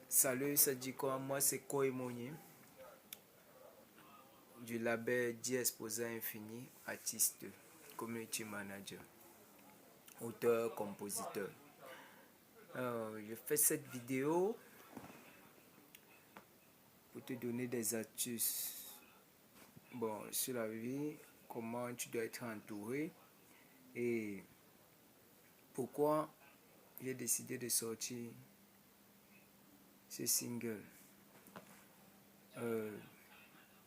Salut, ça dit quoi? Moi, c'est Koimoni du label Diaspora Infini, artiste, community manager, auteur, compositeur. Je fais cette vidéo pour te donner des astuces sur la vie, comment tu dois être entouré et pourquoi j'ai décidé de sortir ce single.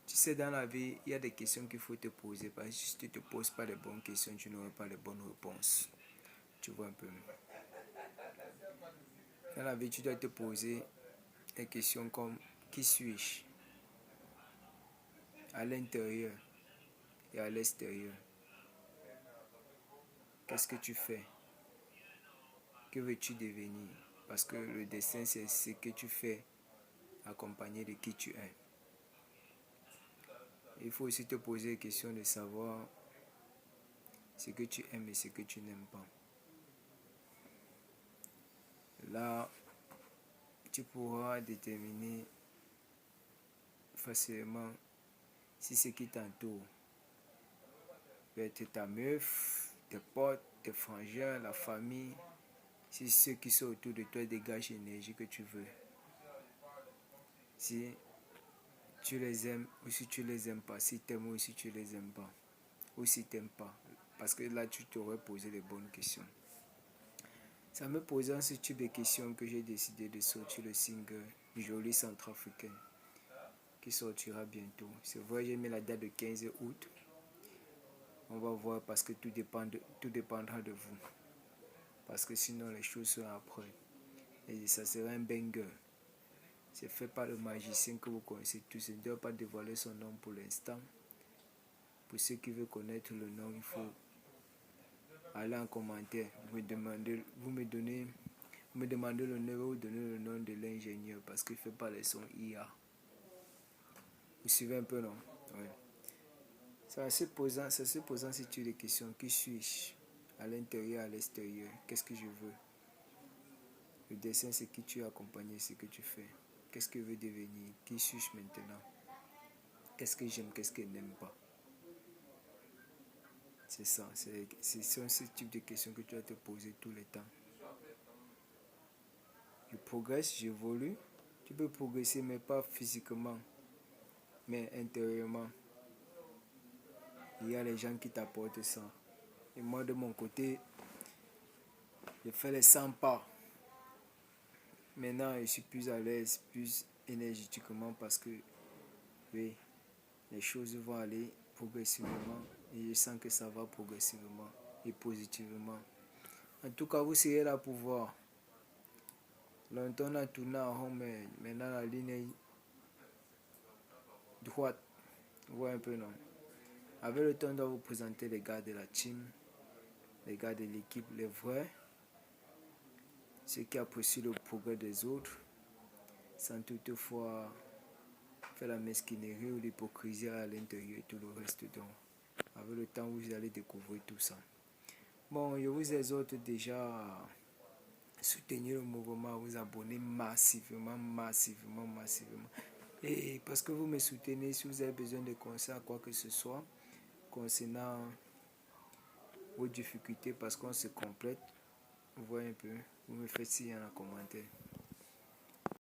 Tu sais, dans la vie, il y a des questions qu'il faut te poser. Parce que si tu ne te poses pas les bonnes questions, tu n'auras pas les bonnes réponses. Tu vois un peu. Dans la vie, tu dois te poser des questions comme qui suis-je? À l'intérieur et à l'extérieur. Qu'est-ce que tu fais? Que veux-tu devenir? Parce que le destin, c'est ce que tu fais accompagné de qui tu es. Il faut aussi te poser la question de savoir ce que tu aimes et ce que tu n'aimes pas. Là, tu pourras déterminer facilement si ce qui t'entoure peut être ta meuf, tes potes, tes frangins, la famille, si ceux qui sont autour de toi dégagent l'énergie que tu veux. Si tu les aimes ou si tu les aimes pas, si tu aimes ou si tu les aimes pas, ou si tu n'aimes pas. Parce que là, tu t'aurais posé les bonnes questions. Ça me posant ce type de questions que j'ai décidé de sortir le single Joli Centrafricain qui sortira bientôt. C'est vrai, j'ai mis la date de 15 août. On va voir parce que tout dépendra de vous. Parce que sinon les choses seront après. Et ça sera un banger. C'est fait par le magicien que vous connaissez tous. Je ne dois pas dévoiler son nom pour l'instant. Pour ceux qui veulent connaître le nom, il faut aller en commentaire. Vous me demandez le nom, vous donnez le nom de l'ingénieur parce qu'il ne fait pas les sons IA. Vous suivez un peu, non? Oui. Ça se posant si tu as des questions. Qui suis-je? À l'intérieur, à l'extérieur. Qu'est-ce que je veux? Le dessin, c'est qui tu as accompagné, ce que tu fais. Qu'est-ce que je veux devenir? Qui suis-je maintenant? Qu'est-ce que j'aime, qu'est-ce que je n'aime pas? C'est ça, c'est ce type de questions que tu vas te poser tout le temps. Je progresse, j'évolue. Tu peux progresser, mais pas physiquement, mais intérieurement. Il y a les gens qui t'apportent ça. Et moi, de mon côté, je fais les 100 pas. Maintenant, je suis plus à l'aise, plus énergétiquement parce que, oui, les choses vont aller progressivement et je sens que ça va progressivement et positivement. En tout cas, vous serez là pour voir. Longtemps on a tourné en rond, mais maintenant la ligne est droite. Vous voyez un peu, non? Avec le temps, on doit vous présenter les gars de la team, les gars de l'équipe, les vrais, ceux qui apprécient le progrès des autres, sans toutefois faire la mesquinerie ou l'hypocrisie à l'intérieur et tout le reste. Donc, avec le temps, vous allez découvrir tout ça. Bon, je vous exhorte déjà à soutenir le mouvement, à vous abonner massivement. Et parce que vous me soutenez, si vous avez besoin de conseils à quoi que ce soit, concernant vos difficultés, parce qu'on se complète, vous voyez un peu, vous me faites signe en commentaire.